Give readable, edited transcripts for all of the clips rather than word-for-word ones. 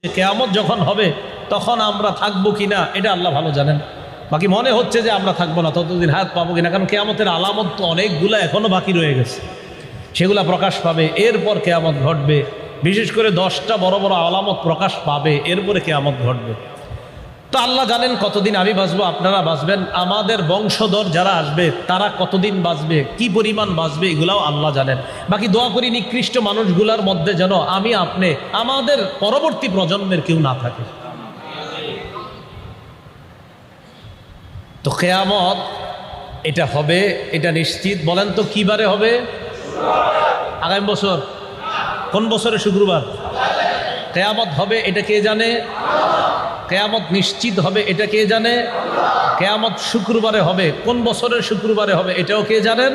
কিয়ামত যখন হবে তখন আমরা থাকবো কিনা এটা আল্লাহ ভালো জানেন। বাকি মনে হচ্ছে যে আমরা থাকবো না, ততদিন হায়াত পাবো কিনা, কারণ কিয়ামতের আলামত তো অনেকগুলো এখনো বাকি রয়ে গেছে, সেগুলা প্রকাশ পাবে, এরপর কিয়ামত ঘটবে। বিশেষ করে 10টা বড় বড় আলামত প্রকাশ পাবে, এরপরে কিয়ামত ঘটবে। তো আল্লাহ জানেন কতদিন আমি বাঁচবো, আপনারা বাঁচবেন, আমাদের বংশধর যারা আসবে তারা কতদিন বাঁচবে, কি পরিমাণ বাঁচবে, এগুলাও আল্লাহ জানেন। বাকি দোয়া করি নিকৃষ্ট মানুষগুলার মধ্যে যেন আমি আপনি আমাদের পরবর্তী প্রজন্মের কেউ না থাকে। তো কিয়ামত এটা হবে, এটা নিশ্চিত। বলেন তো কি বারে হবে? আগামী বছর। কোন বছরে? শুক্রবার। কিয়ামত হবে এটা কে জানে? কিয়ামত নিশ্চিত হবে এটা কে জানে? কিয়ামত শুক্রবারে হবে। কোন বছরের শুক্রবারে হবে এটাও কে জানেন?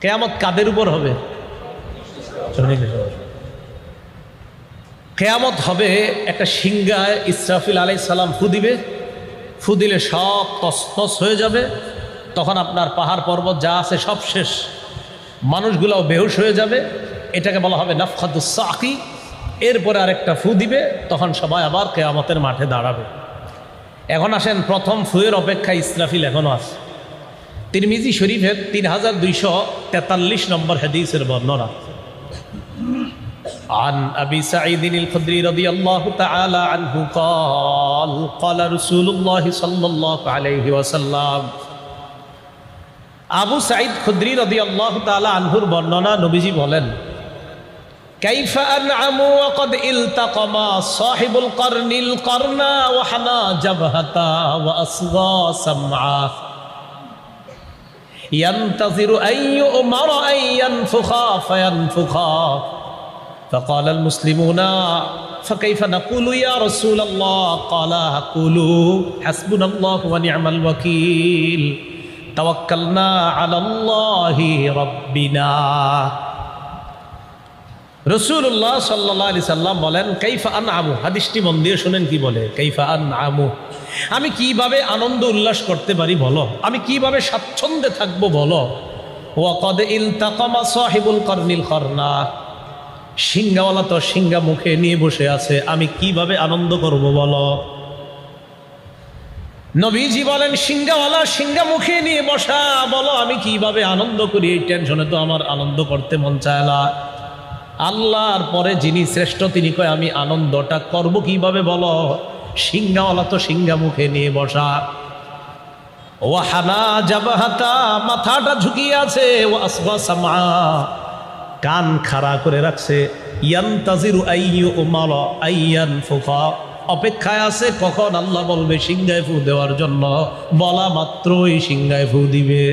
কিয়ামত কাদের উপর হবে? কিয়ামত হবে একটা সিংহায় ইসরাফিল আলাইহিস সালাম ফু দিবে, ফু দিলে সব তছনছ হয়ে যাবে। তখন আপনার পাহাড় পর্বত যা আছে সব শেষ, মানুষগুলাও বেহুশ হয়ে যাবে। এটাকে বলা হবে নাফখাতুস সাকি। এরপরে আরেকটা ফু দিবে, তখন সবাই আবার কিয়ামতের মাঠে দাঁড়াবে। এখন আসেন, প্রথম ফুয়ের অপেক্ষায় ইসরাফিল এখনো আছে। তিরমিজি শরীফের 3243 নম্বর হাদিসের বর্ণনা। عن أبي سعيد الخدري رضي الله تعالى عنه قال قال رسول الله صلى الله عليه وسلم। আবু সাঈদ খুদরি রাদিয়াল্লাহু তাআলা আনহুর বর্ণনা, নবীজি বলেন, কাইফা আনআমু ওয়া ক্বাদ ইলতাকামা সাহিবুল করনিল করনা ওয়া হানা জাবহাতা ওয়া আসগা সামআ ইয়ানতাযিরু আইয়ুমারা আইয়ানফুখা ফায়ানফুখা فقال المسلمون فكيف نقول يا رسول الله قال قولوا حسبنا الله ونعم الوكيل توكلنا على الله ربنا। রাসূলুল্লাহ সাল্লাল্লাহু আলাইহি সাল্লাম বলেন, কাইফা আনআমু, হাদিসটি মন দিয়ে শুনেন কি বলে, কাইফা আনআমু, আমি কিভাবে আনন্দ উল্লাস করতে পারি বলো, আমি কিভাবে স্বাচ্ছন্দ্যে থাকবো বলো। ওয়া ক্বাদ ইলতাকামা সাহিবুল করনিল করনা, সিংহাওয়ালা তো সিংহা মুখে নিয়ে বসে আছে, আমি কিভাবে আনন্দ করব বলো। নবীজি বলেন, সিংহাওয়ালা সিংহা মুখে নিয়ে বসা, বলো আমি কিভাবে আনন্দ করি, এই টেনশনে তো আমার আনন্দ করতে মন চায় না। আল্লাহর পরে যিনি শ্রেষ্ঠ তিনি কয় আমি আনন্দটা করব কিভাবে বলো। সিংহাওয়ালা তো সিংহা মুখে নিয়ে বসা। ওয়াহানা জাবাহাতা, মাথাটা ঝুঁকিয়ে আছে, ও আসগা সামআ, কান খাড়া করে রাখছে, ইয়ানতাযিরু আইয়ুমারা আইয়ানফুখা, অপেক্ষায় আছে কখন আল্লাহ বলবে সিংহায় ফু দেওয়ার জন্য, বলা মাত্রই সিংহায় ফু দিবে।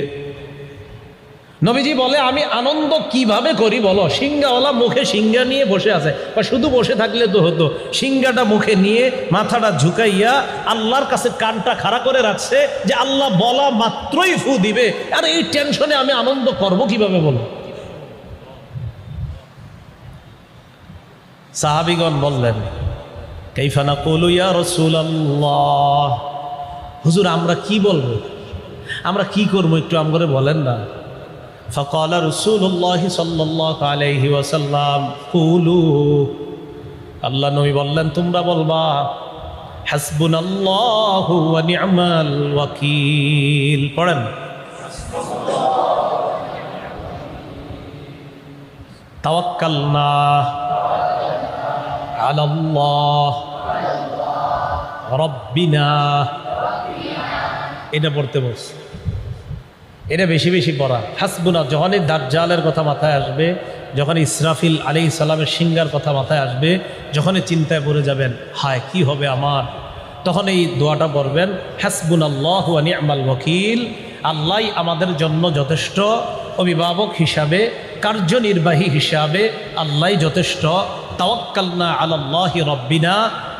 নবীজি বলে, আমি আনন্দ কিভাবে করি বলো। সিংহাওয়ালা মুখে সিংহা নিয়ে বসে আছে, বা শুধু বসে থাকলে তো হতো, সিংহাটা মুখে নিয়ে মাথাটা ঝুঁকাইয়া আল্লাহর কাছে কানটা খাড়া করে রাখছে যে আল্লাহ বলা মাত্রই ফু দিবে। আর এই টেনশনে আমি আনন্দ করব কিভাবে বলো। সাহাবীগণ বললেন, কাইফা নাকুলু ইয়া রাসূলুল্লাহ, হুজুর আমরা কি বলবো, আমরা কি করবো একটু আমগরে বলেন না। ফাকালা রাসূলুল্লাহ সাল্লাল্লাহু আলাইহি ওয়াসাল্লাম কুলু, আল্লাহ নবী বললেন তোমরা বলবা হাসবুনাল্লাহু ওয়া নি'মাল ওয়াকিল। পড়েন, তাওয়াক্কালনা আলাল্লাহ রব্বিনা, এটা পড়তে বলছে, এটা বেশি বেশি পড়া। হাসবুনা, যখনই দাজ্জালের কথা মাথায় আসবে, যখন ইসরাফিল আলাইহিস সালামের সিংহার কথা মাথায় আসবে, যখনই চিন্তায় পড়ে যাবেন হায় কি হবে আমার, তখন এই দোয়াটা পড়বেন, হাসবুনাল্লাহু ওয়া নি'মাল ওয়াকিল, আল্লাহই আমাদের জন্য যথেষ্ট, অভিভাবক হিসাবে, কার্যনির্বাহী হিসাবে আল্লাহই যথেষ্ট। তাওয়াক্কালনা আলাল্লাহি রব্বিনা,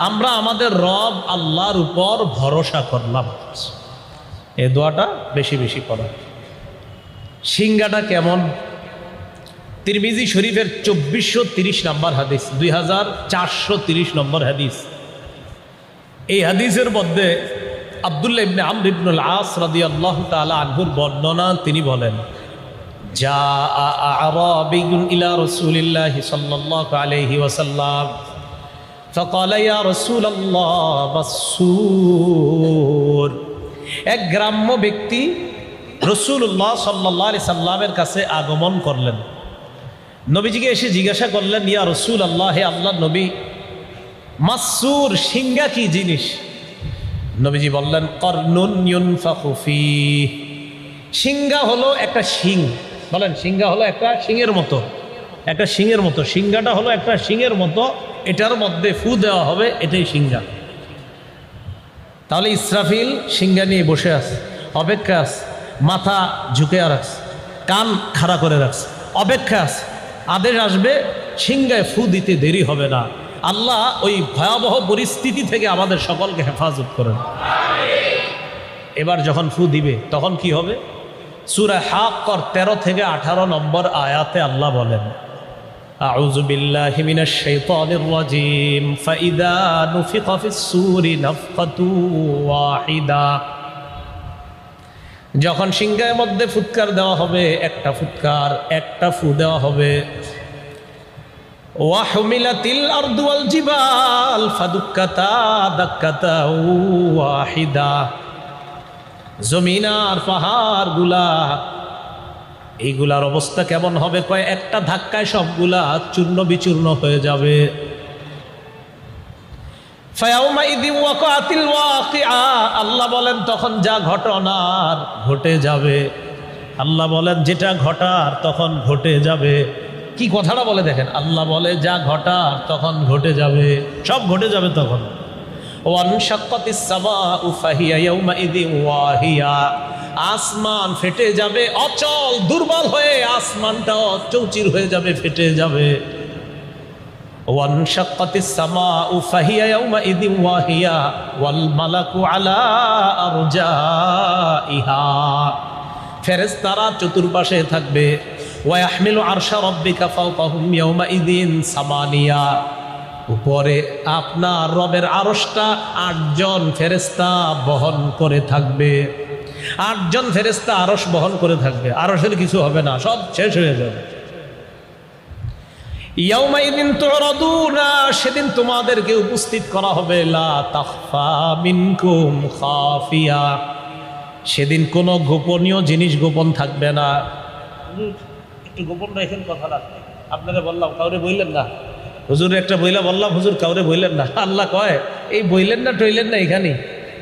আমরা আমাদের রব আল্লাহর উপর ভরসা করলাম। এই দোয়াটা বেশি বেশি পড়া। সিংহাটা কেমন? তিরমিজি শরীফের 2430 নম্বর হাদিস, 2430 নম্বর হাদিস। এই হাদিসের মধ্যে আব্দুল্লাহ ইবনে আমর ইবনুল আস রাদিয়াল্লাহু তাআলা আনহুর বর্ণনা, তিনি বলেন, জাআ আ'রাবিয়্যুন ইলা রাসূলিল্লাহি সাল্লাল্লাহু আলাইহি ওয়াসাল্লাম ফাকালা ইয়া রাসূলাল্লাহ বাসসুর। এক গ্রাম্য ব্যক্তি রাসূলুল্লাহ সাল্লাল্লাহু আলাইহি সাল্লামের কাছে আগমন করলেন। নবীজিকে এসে জিজ্ঞাসা করলেন, ইয়া রাসূলুল্লাহ, হে আল্লাহর নবী, মাসসুর শিঙ্গা কি জিনিস? নবীজি বললেন, কর্নুন ইউনফাখু ফীহ। শিঙ্গা হলো একটা শিং। বলেন, শিঙ্গা হলো একটা শিংয়ের মতো, একটা শিংয়ের মতো। শিঙ্গাটা হলো একটা শিংয়ের মতো, এটার মধ্যে ফু দেওয়া হবে, এটাই শিঙ্গা। তাহলে ইসরাফিল শিঙ্গা নিয়ে বসে আছে, অপেক্ষা আছে, মাথা ঝুঁকে রাখছে, কান খাড়া করে রাখছে, অপেক্ষা আছে, আদেশ আসবে, শিঙ্গায় ফু দিতে দেরি হবে না। আল্লাহ ওই ভয়াবহ পরিস্থিতি থেকে আমাদের সকলকে হেফাজত করেন। এবার যখন ফু দিবে তখন কি হবে? সূরা হাক্কর 13 থেকে 18 নম্বর আয়াতে আল্লাহ বলেন, আউযু বিল্লাহি মিনাশ শাইতানির রাজীম, ফাইদা নুফিখা ফিস-সূরি নাফখাতু ওয়াহিদা। যখন সিংহের মধ্যে ফুৎকার দেওয়া হবে, একটা ফুৎকার, একটা ফু দেওয়া হবে। ওয়াহুমিলাতিল আরদু ওয়াল জিবাল ফাদুক্কাতা দাক্কাতা ওয়াহিদা। জমিন আর পাহাড় গুলা, এইগুলার অবস্থা কেমন হবে? কয় একটা ধাক্কায় সবগুলা চূর্ণ বিচূর্ণ হয়ে যাবে। ফায়াউমাইযিন ওয়াকাতিল ওয়াকিআ। আল্লাহ বলেন তখন যা ঘটনার ঘটে যাবে। আল্লাহ বলেন যেটা ঘটার তখন ঘটে যাবে। কি কথাটা বলে দেখেন, আল্লাহ বলে যা ঘটার তখন ঘটে যাবে, সব ঘটে যাবে তখন। ওয়ানশাক্কাতিস সামাউ ফাহিয়া ইয়াউমাইযিন ওয়াহিয়া। আসমান ফেটে যাবে, অচল দুর্বল হয়ে আসমানটাও চৌচির হয়ে যাবে, ফেটে যাবে। ওয়ানশাক্কাতিস সামাউ ফাহিয়া ইয়াউমাইযিন ওয়াহিয়া ওয়াল মালাকু আলা আরজাইহা। ফেরেশতারা চতুর্পাশে থাকবে। ওয়াহমিলু আরশা রাব্বিকা ফাওকাহুম ইয়াউমাইযিন সামানিয়া। উপরে আপনার রবের আরশটা 8 জন ফেরেশতা বহন করে থাকবে। 8 জন ফেরেশতা আরশ বহন করে থাকবে। আরশের কিছু হবে না, সব শেষ হয়ে যাবে। ইয়াউমাইযিন তুরাদুনা। সেদিন তোমাদেরকে উপস্থিত করা হবে। লা তাখফা মিনকুম খাফিয়া। সেদিন কোনো গোপনীয় জিনিস গোপন থাকবে না। একটু গোপন রাখেন কথাটা। আপনারা বললাম কাউরে বললেন না, হুজুর একটা বইলা বললাম, হুজুর কাউরে বললেন না। আল্লাহ কয় এই বইলেন না টইলেন না এখানেই।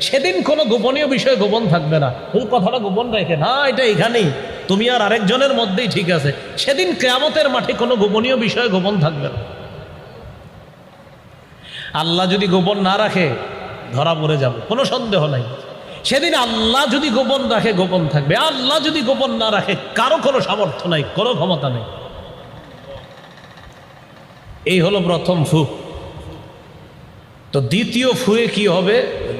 সেদিন কোনো গোপনীয় বিষয় গোপন থাকবে না। হুজুর কথাটা গোপন রাখেন, হ্যাঁ এটা এখানেই, তুমি আর আরেকজনের মধ্যেই ঠিক আছে। সেদিন কিয়ামতের মাঠে কোনো গোপনীয় বিষয় গোপন থাকবে না। আল্লাহ যদি গোপন না রাখে ধরা পড়ে যাব, কোনো সন্দেহ নাই। সেদিন আল্লাহ যদি গোপন রাখে গোপন থাকবে, আল্লাহ যদি গোপন না রাখে কারো কোনো সামর্থ্য নাই, কোনো ক্ষমতা নেই। এই হলো প্রথম ফু। তো দ্বিতীয় ফুয়ে কি হবে?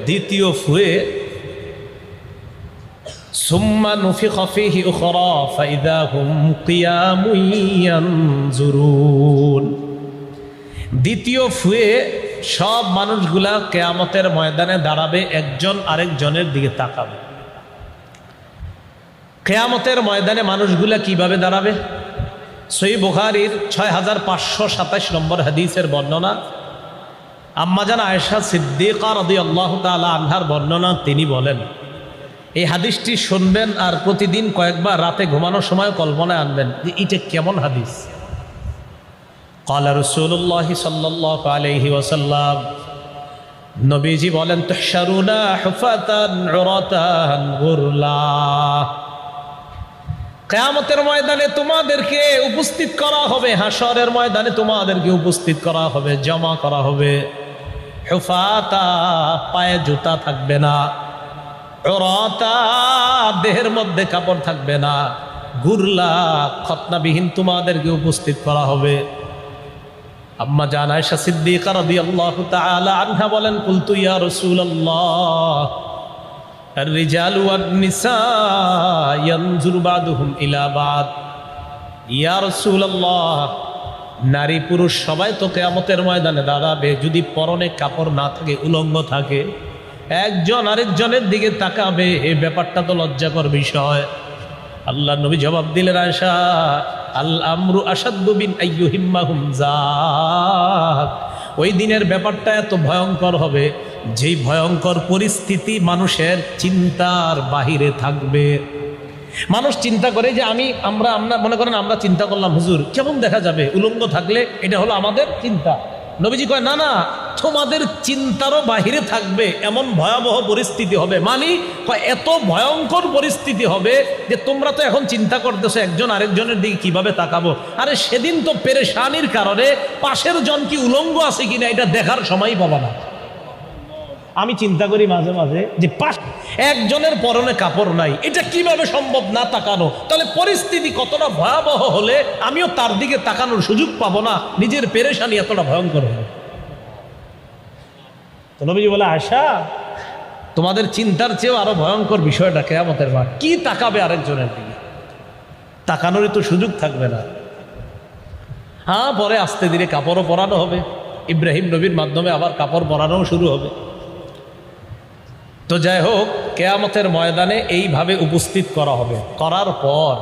দ্বিতীয় ফুয়ে সুম্মা নুফিখা ফীহি উখরা ফাইদা হুম কিয়ামুন ইয়ানজুরুন। দ্বিতীয় ফুয়ে সব মানুষগুলা কিয়ামতের ময়দানে দাঁড়াবে, একজন আরেকজনের দিকে তাকাবে। কিয়ামতের ময়দানে মানুষগুলা কিভাবে দাঁড়াবে? সহিহ বুখারীর 6527 নম্বর হাদিসের বর্ণনা। আম্মাজান আয়েশা সিদ্দিকা রাদিয়াল্লাহু তাআলা আনহার বর্ণনা। তিনি বলেন, এই হাদিসটি শুনবেন আর প্রতিদিন কয়েকবার রাতে ঘুমানোর সময় কল্পনায় আনবেন যে এটা কেমন হাদিস। ক্বালা রাসূলুল্লাহি সাল্লাল্লাহু আলাইহি ওয়াসাল্লাম, নবীজি বলেন, তুহশারুনা হুফাতান উরাতান গুরলা। কিয়ামতের ময়দানে তোমাদেরকে উপস্থিত করা হবে, হাশরের ময়দানে তোমাদেরকে উপস্থিত করা হবে, জমা করা হবে। হুফাতা, পায়ে জুতা থাকবে না। উরাতা, দেহের মধ্যে কাপড় থাকবে না। গুরলা, খতনাবিহীন তোমাদেরকে উপস্থিত করা হবে। আম্মা জান আয়েশা সিদ্দিকা রাদিয়াল্লাহু তাআলা আনহা বলেন, কুলতু ইয়া রাসূলুল্লাহ الرجال والنساء ينظر بعضهم إلى بعض। ইয়া রাসূলুল্লাহ, নারী পুরুষ সবাই তো কিয়ামতের ময়দানে দাঁড়াবে, যদি পরনে কাপড় না থাকে, উলঙ্গ থাকে, একজন আরেকজনের দিকে তাকাবে। এই ব্যাপারটা তো লজ্জাকর বিষয়। আল্লাহ নবী জবাব দিলেন, আয়েশা, আল আমরু আসাদ্দু বিন আইয়ুহিম্মাহুম যাক। ওই দিনের ব্যাপারটা এত ভয়ঙ্কর হবে, যেই ভয়ঙ্কর পরিস্থিতি মানুষের চিন্তার বাহিরে থাকবে। মানুষ চিন্তা করে যে আমরা মনে করেন আমরা চিন্তা করলাম, হুজুর কেমন দেখা যাবে উলঙ্গ থাকলে, এটা হলো আমাদের চিন্তা। নবীজি কয়, না না, তোমাদের চিন্তারও বাহিরে থাকবে এমন ভয়াবহ পরিস্থিতি হবে। কয় এত ভয়ঙ্কর পরিস্থিতি হবে যে তোমরা তো এখন চিন্তা করতেছো একজন আরেকজনের দিকে কিভাবে তাকাবো। আরে সেদিন তো পেরেশানির কারণে পাশের জন কি উলঙ্গ আছে কিনা এটা দেখার সময়ই পাবা না। আমি চিন্তা করি মাঝে মাঝে যে একজনের পরনে কাপড় নাই, এটা কিভাবে সম্ভব না তাকানো? তাহলে পরিস্থিতি কতটা ভয়াবহ হলে আমিও তার দিকে তাকানোর সুযোগ পাবো না, নিজের পেরেশানি এতটা ভয়ঙ্কর হবে। তো নবীজি বলে, আয়েশা, তোমাদের চিন্তার চেয়েও আরো ভয়ঙ্কর বিষয়টা কিয়ামতের মাঠ। কি তাকাবে আরেকজনের দিকে? তাকানোরই তো সুযোগ থাকবে না। হ্যাঁ, পরে আস্তে ধীরে কাপড়ও পরানো হবে, ইব্রাহিম নবীর মাধ্যমে আবার কাপড় পরানোও শুরু হবে। তো যাই হোক, কেয়ামতের ময়দানে এইভাবে উপস্থিত করা হবে। করার পর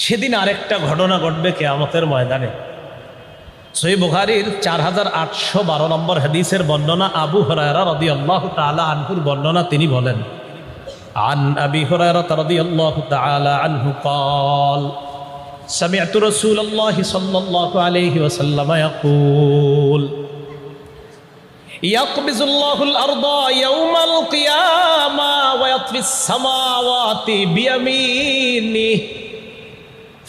সেদিন আরেকটা ঘটনা ঘটবে কেয়ামতের ময়দানে। সহিহ বুখারীর 4812 নম্বর হাদিসের বর্ণনা, আবু হুরায়রা রাদিয়াল্লাহু তাআলা আনহুর বর্ণনা। তিনি বলেন, আন আবি হুরায়রা রাদিয়াল্লাহু তাআলা আনহু قال سمعت رسول الله صلى الله عليه وسلم يقول يقبض الله الأرض يوم القيامة ويطوي السماوات بيمينه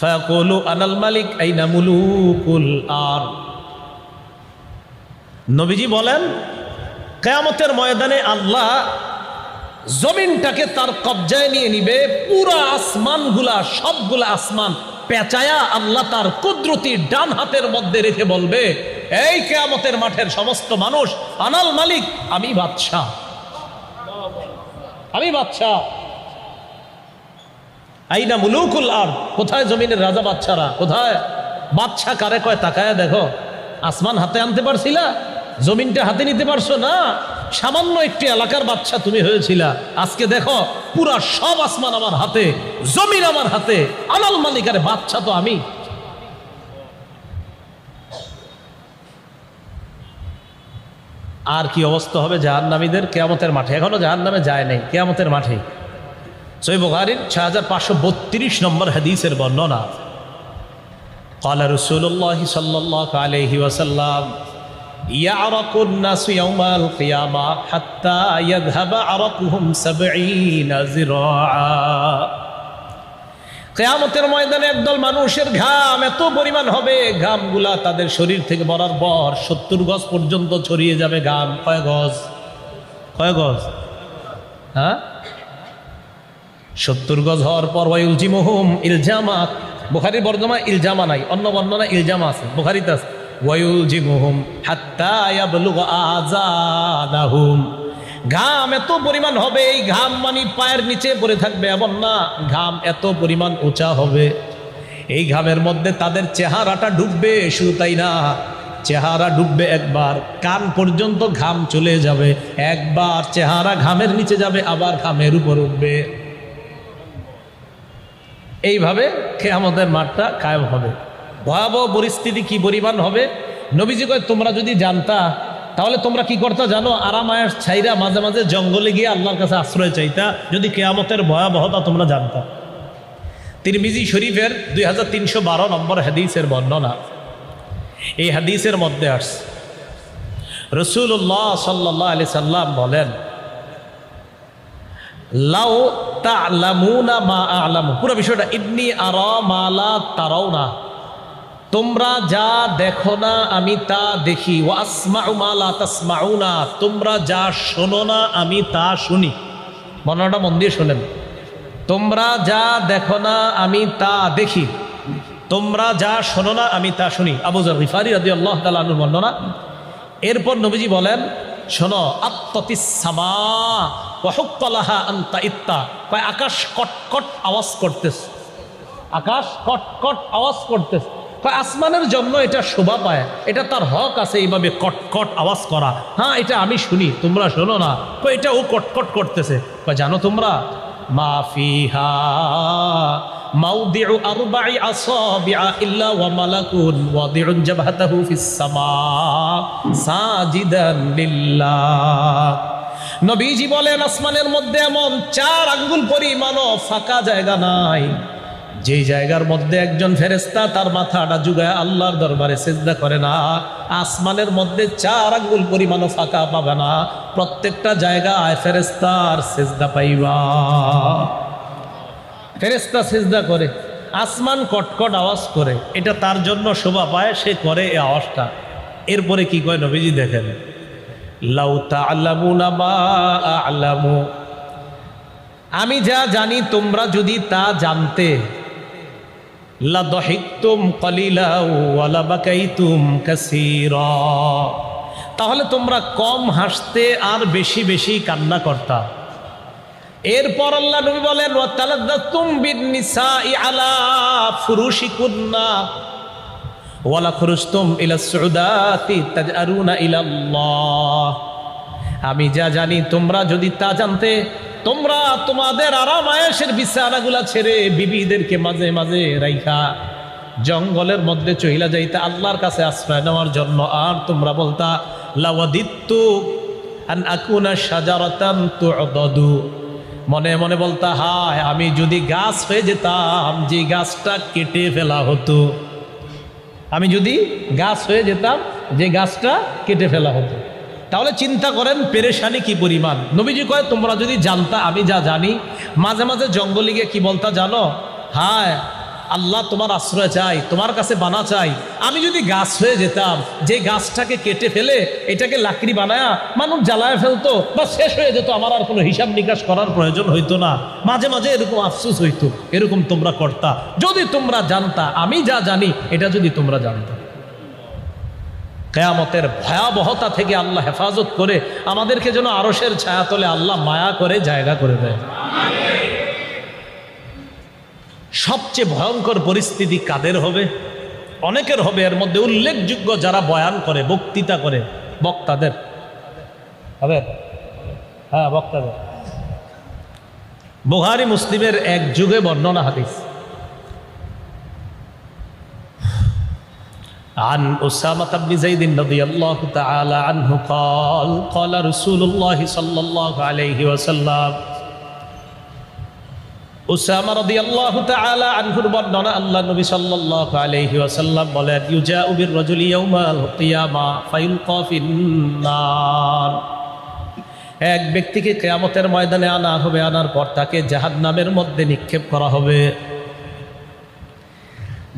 فيقول أنا الملك أين ملوك الأرض। নবীজি বলেন, কিয়ামতের ময়দানে আল্লাহ জমিনটাকে তার কবজায় নিয়ে নিবে। পুরা আসমানগুলা, সবগুলা আসমান পেঁচায়া আল্লাহ তার কুদরতি ডান হাতের মধ্যে রেখে বলবে, এই কিয়ামতের মাঠের সমস্ত মানুষ, আনাল মালিক, আমি বাদশাহ, আমি বাদশাহ। আইনা মুলুকুল আরদ, কোথায় জমিনের রাজা বাদশারা? কোথায়? বাদশাহ কারে কয় তাকায়া দেখো। আসমান হাতে আনতে পারছিলা? জমিনটা হাতে নিতে পারছো না? সামান্য একটি এলাকার বাদশা তুমি হয়েছিলা, আজকে দেখো পুরা সব আসমান আমার হাতে, জমিন আমার হাতে, আনাল মালিক, আরে বাদশা তো আমি। আর কি অবস্থা হবে জাহান্নামীদের কিয়ামতের মাঠে? এখনো জাহান্নামে যায় নাই, কিয়ামতের মাঠে। সহিহ বুখারীর 6532 নম্বর হাদিসের বর্ণনা, قال رسول الله صلى الله عليه وسلم يعرق الناس يوم القيامة حتى يذهب عرقهم 70 ذراعا। কিয়ামতের ময়দানে একদল মানুষের ঘাম এত পরিমাণ হবে, ঘামগুলা তাদের শরীর থেকে বরার পর 70 গজ পর্যন্ত ছড়িয়ে যাবে ঘাম। কয় গজ? কয় গজ? হ্যাঁ, 70 গজ হওয়ার পর ওয়ায়ুলজিমুহুম ইলজামা। বুখারীর বর্ণনা ইলজামা নাই, অন্য বর্ণনা ইলজামা আছে, বুখারীতে আছে ওয়ায়ুলজিমুহুম হাত্তা ইয়াবলুগা আযানাহুম। ঘাম এত পরিমাণ হবে, এই ঘাম মানে পায়ের নিচে পড়ে থাকবে এমন না, ঘাম এত পরিমাণ উঁচা হবে, এই ঘামের মধ্যে তাদের চেহারাটা ডুববে। শুধু তাই না, চেহারা ডুববে একবার, কান পর্যন্ত ঘাম চলে যাবে, একবার চেহারা ঘামের নিচে যাবে, আবার ঘামের উপর উঠবে। এইভাবে কিয়ামতের মাঠটা কায়েম হবে। ভয়াবহ পরিস্থিতি কি পরিমাণ হবে নবীজি কয়, তোমরা যদি জানতা তাহলে তোমরা কি করতে জানো? আরামায়ের ছাইরা মাঝে মাঝে জঙ্গলে গিয়ে আল্লাহর কাছে আশ্রয় চাইতা, যদি কিয়ামতের ভয়াবহতা তোমরা জানতা। তিরমিজি শরীফের 2312 নম্বর হাদিসের বর্ণনা। এই হাদিসের মধ্যে আসছে রাসূলুল্লাহ সাল্লাল্লাহু আলাইহি সাল্লাম বলেন, লাউ তা'লামুনা মা আ'লামু, পুরো বিষয়টা ইন্নী আরা মা লা তারাউনা, তোমরা যা দেখো না আমি তা দেখি, ওয়া আসমাউ মা লা তাসমাউনা, তোমরা যা শোনো না আমি তা শুনি। বর্ণনাটা মন দিয়ে শোনেন, তোমরা যা দেখো না আমি তা দেখি, তোমরা যা শোনো না আমি তা শুনি। আবু যর গিফারি রাদিয়াল্লাহু তাআলা আনহু বর্ণনা। এরপর নবীজি বলেন, শোনো, আত্তাতিস সামা ওয়া হুক্কালাহা আন তাইত্তা, কয় আকাশ কটকট আওয়াজ করতেছে, আকাশ কটকট আওয়াজ করতেছে। আসমানের জন্য এটা শোভা পায়, এটা তার হক আছে এইভাবে কটকট আওয়াজ করা। হ্যাঁ, এটা আমি শুনি, তোমরা শোনো না। এটা ও কটকট করতেছে। জানো তোমরা মা ফিহা মাউদিউ আরবা'i আসাবি'a ইল্লা ওয়া মালাকুন ওয়াদিউন জাবহাতাহু ফিস সামা সাজিদান লিল্লাহ। নবীজি বলেন আসমানের মধ্যে এমন 4 আঙ্গুল পরিমাণও ফাঁকা জায়গা নাই যে জায়গার মধ্যে একজন ফেরেশতা তার মাথাটা ঝুঁকায় আল্লাহর দরবারে সিজদা করে না। আসমানের মধ্যে 4 আঙ্গুল পরিমাণও ফাঁকা পাবে না, প্রত্যেকটা জায়গায় ফেরেশতার সিজদা পাইবা। ফেরেশতা সিজদা করে, আসমান কটকট আওয়াজ করে, এটা তার জন্য শোভা পায়, সে করে এই আওয়াজটা। এরপরে কি কয় নবীজি দেখেন, লাউ তা'লামুনা মা আ'লামু, আমি যা জানি তোমরা যদি তা জানতে, লা দাহিকতুম কলিলা ওয়া লা বাকাইতুম কাসীরা, তাহলে তোমরা কম হাসতে আর বেশি বেশি কান্না করতা। এরপর আল্লাহ নবী বলেন ওয়া তালাদ্দাতুম বিন নিসাই আলা ফুরুশিকুন্না ওয়া লা খুরুজতুম ইলা সুউদাতি তাজআরুনা ইলা আল্লাহ, আমি যা জানি তোমরা যদি তা জানতে, তোমরা তোমাদের আরাম আয়েশের বিছানাগুলা ছেড়ে বিবিদেরকে মাঝে মাঝে রাইখা জঙ্গলের মধ্যে চইলা যাইতে আল্লাহর কাছে আশ্রয় নেওয়ার জন্য, আর তোমরা বলতা লাওয়াদিত্তু আন আকুনা শাজারাতান তু'দাদু, মনে মনে বলতা হায় আমি যদি গাছ হয়ে যেতাম যে গাছটা কেটে ফেলা হতো, আমি যদি গাছ হয়ে যেতাম যে গাছটা কেটে ফেলা হতো। তাহলে চিন্তা করেন পেরেশানি কি পরিমাণ। নবীজি কয় তোমরা যদি জানতা আমি যা জানি, মাঝে মাঝে জঙ্গলে গিয়ে কি বলতা জানো, হায় আল্লাহ তোমার আশ্রয় চাই, তোমার কাছে বানা চাই, আমি যদি গাছ হয়ে যেতাম যে গাছটাকে কেটে ফেলে এটাকে লাকড়ি বানায়া মানুষ জ্বালায় ফেলতো বা শেষ হয়ে যেত, আমার আর কোনো হিসাব নিকাশ করার প্রয়োজন হইতো না। মাঝে মাঝে এরকম আফসোস হইতো, এরকম তোমরা করতা যদি তোমরা জানতা আমি যা জানি, এটা যদি তোমরা জানতা। কিয়ামতের ভয়াবহতা থেকে আল্লাহ হেফাজত করে আমাদেরকে যেন আরশের ছায়াতলে আল্লাহ মায়া করে জায়গা করে দেয়। সবচেয়ে ভয়ঙ্কর পরিস্থিতি কাদের হবে? অনেকের হবে। এর মধ্যে উল্লেখযোগ্য যারা বয়ান করে, বক্তৃতা করে, বক্তাদের হবে। হ্যাঁ, বক্তাদের। বুখারী মুসলিমের এক যুগে বর্ণনা হাদিস, عن أسامة بن زيد رضي الله تعالى عنه قال قال رسول الله صلى الله عليه وسلم, উসামা রাদিয়াল্লাহু তাআলা আনহুর বর্ণনা, আল্লাহ নবী সাল্লাল্লাহু আলাইহি ওয়াসাল্লাম বলেন, ইউজাউ বির রাজুলি ইয়াউমাল কিয়ামা ফায়ুলকা ফিন নার, এক ব্যক্তিকে কিয়ামতের ময়দানে আনা হবে, আনার পর তাকে জাহান্নামের মধ্যে নিক্ষেপ করা হবে।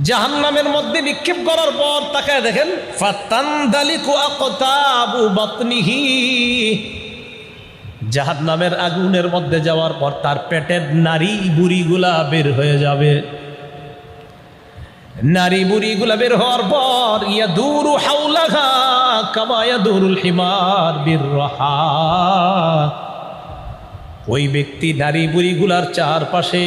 জাহান্নামের মধ্যে নিক্ষেপ করার পর তাকে দেখেন ফাতানদালিকু আকতাবু বাতনিহি, জাহান্নামের আগুনের মধ্যে যাওয়ার পর তার পেটের নারী বুড়িগুলা বের হয়ে যাবে। নারী বুড়িগুলা বের হওয়ার পর ইয়াদুরু হাওলাহা কামা ইয়াদুরুল হিমার বিররাহা, ওই ব্যক্তি নারী বুড়িগুলার চারপাশে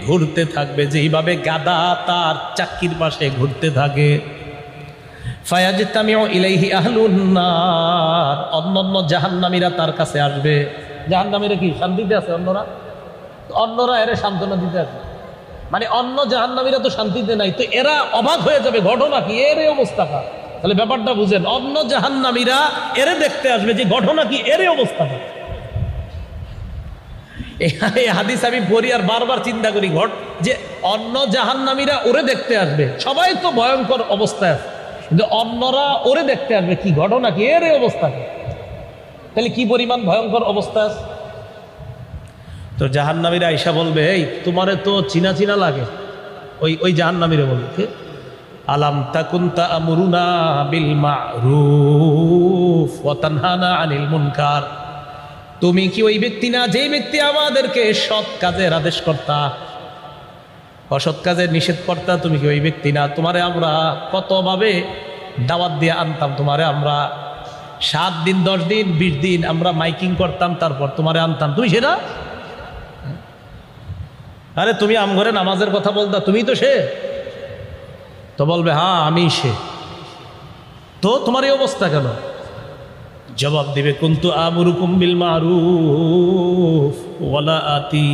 ঘুরতে থাকবে যেইভাবে গাধা তার চাক্কির পাশে ঘুরতে থাকে। ফায়াজতামিউ ইলাইহি আহলুন নার, অন্যান্য জাহান্নামীরা তার কাছে আসবে। জাহান্নামীরা কি শান্তিতে আছে? অন্যরা এরা সান্ত্বনা দিতে আছে, মানে অন্য জাহান্নামীরা তো শান্তিতে নাই, তো এরা অবাক হয়ে যাবে, ঘটনা কি এর অবস্থা কা। তাহলে ব্যাপারটা বুঝেন, অন্য জাহান্নামীরা এরে দেখতে আসবে যে ঘটনা কি এর অবস্থা কা। এই হাদিস আমি পড়ি আর বারবার চিন্তা করি, যে অন্য জাহান্নামীরা ওরে দেখতে আসবে, সবাই তো ভয়ঙ্কর অবস্থায় আছে, কিন্তু অন্যরা ওরে দেখতে আসবে, কি ঘটনা কি এর অবস্থা কি। তাহলে কি পরিমাণ ভয়ঙ্কর অবস্থা আছে। তো জাহান্নামীরা আইসা বলবে, এই তোমারে তো চিনা চিনা লাগে। ওই জাহান্নামীরা বলবে, আলাম তাকুন তা'মুরুনা বিল মা'রুফ ওয়া তানহানা আনিল মুনকার, তুমি কি ওই ব্যক্তি না যে ব্যক্তি আমাদেরকে সৎ কাজের আদেশ করতা, অসৎ কাজের নিষেধ করতা? তুমি কি ওই ব্যক্তি না? তোমারে আমরা কতভাবে দাওয়াত দিয়ে আনতাম, তোমারে আমরা 7 দিন 10 দিন 20 দিন আমরা মাইকিং করতাম, তারপর তোমারে আনতাম, তুমি সেটা? আরে তুমি আমঘরে নামাজের কথা বলতা, তুমি তো সে। তো বলবে হ্যাঁ আমি সে। তো তোমার এই অবস্থা কেন? জবাব দিবে কুনতু আমুরুকুম বিল মারুফ ওয়ালা আতি,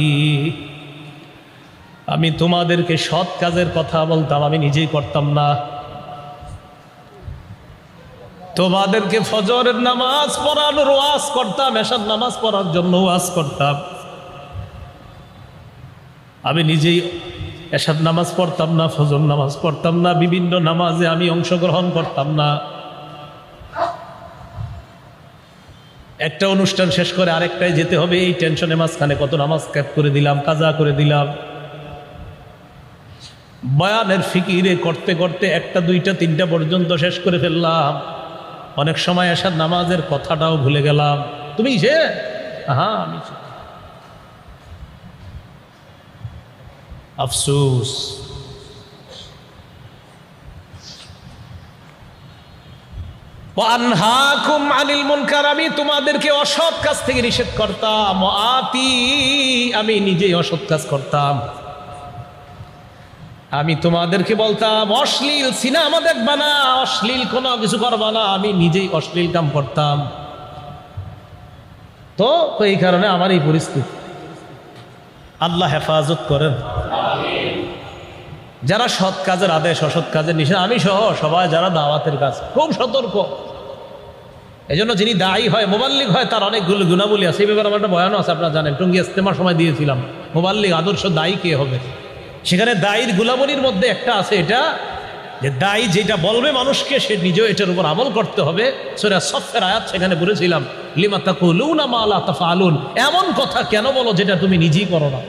আমি তোমাদেরকে সৎ কাজের কথা বলতাম, আমি নিজেই করতাম না। তোমাদেরকে ফজরের নামাজ পড়ানোর ওয়াজ করতাম, এশার নামাজ পড়ার জন্য ওয়াজ করতাম, আমি নিজেই এশার নামাজ পড়তাম না, ফজর নামাজ পড়তাম না, বিভিন্ন নামাজে আমি অংশগ্রহণ করতাম না। একটা অনুষ্ঠান শেষ করে আরেকটাই যেতে হবে, এই টেনশনে মাঝখানে কত নামাজ ক্যাপ করে দিলাম, কাজা করে দিলাম। বয়ানের ফিকিরে করতে করতে একটা দুইটা তিনটা পর্যন্ত শেষ করে ফেললাম। অনেক সময় এশার নামাজের কথাটাও ভুলে গেলাম। তুমি সে? হ্যাঁ আমি। আফসোস। ওয়ানহাকুম আনিল মুনকার, আমি তোমাদেরকে অসৎ কাজ থেকে নিষেধ করতাম। আতি, আমি নিজেই অসৎ কাজ করতাম। আমি তোমাদেরকে বলতাম অশ্লীল সিনেমা দেখবা না, অশ্লীল কোনো কিছু করবা না, আমি নিজেই অশ্লীল কাম করতাম। তো এই কারণে আমার এই পরিস্থিতি। আল্লাহ হেফাজত করেন। যারা সৎ কাজের আদেশ, অসৎ কাজের নিষেধ, আমি সহ সবাই যারা দাওয়াতের কাজ খুব সতর্ক। এই জন্য যিনি দায়ী হয়, মোবাল্লিগ হয়, তার অনেকগুলো গুণাবলী আছে। এই ব্যাপারে আমার একটা বয়ানও আছে, আপনারা জানেন, টঙ্গী ইজতেমার সময় দিয়েছিলাম মোবাল্লিগ আদর্শ দায়ী কে হবে। সেখানে দায়ীর গুণাবলীর মধ্যে একটা আছে এটা, যে দায়ী যেটা বলবে মানুষকে সে নিজেও এটার উপর আমল করতে হবে। সূরা সফের আয়াত সেখানে বলেছিলাম, লিমা তাকুলুনা মা লা তাফআলুন, এমন কথা কেন বলো যেটা তুমি নিজেই করো না।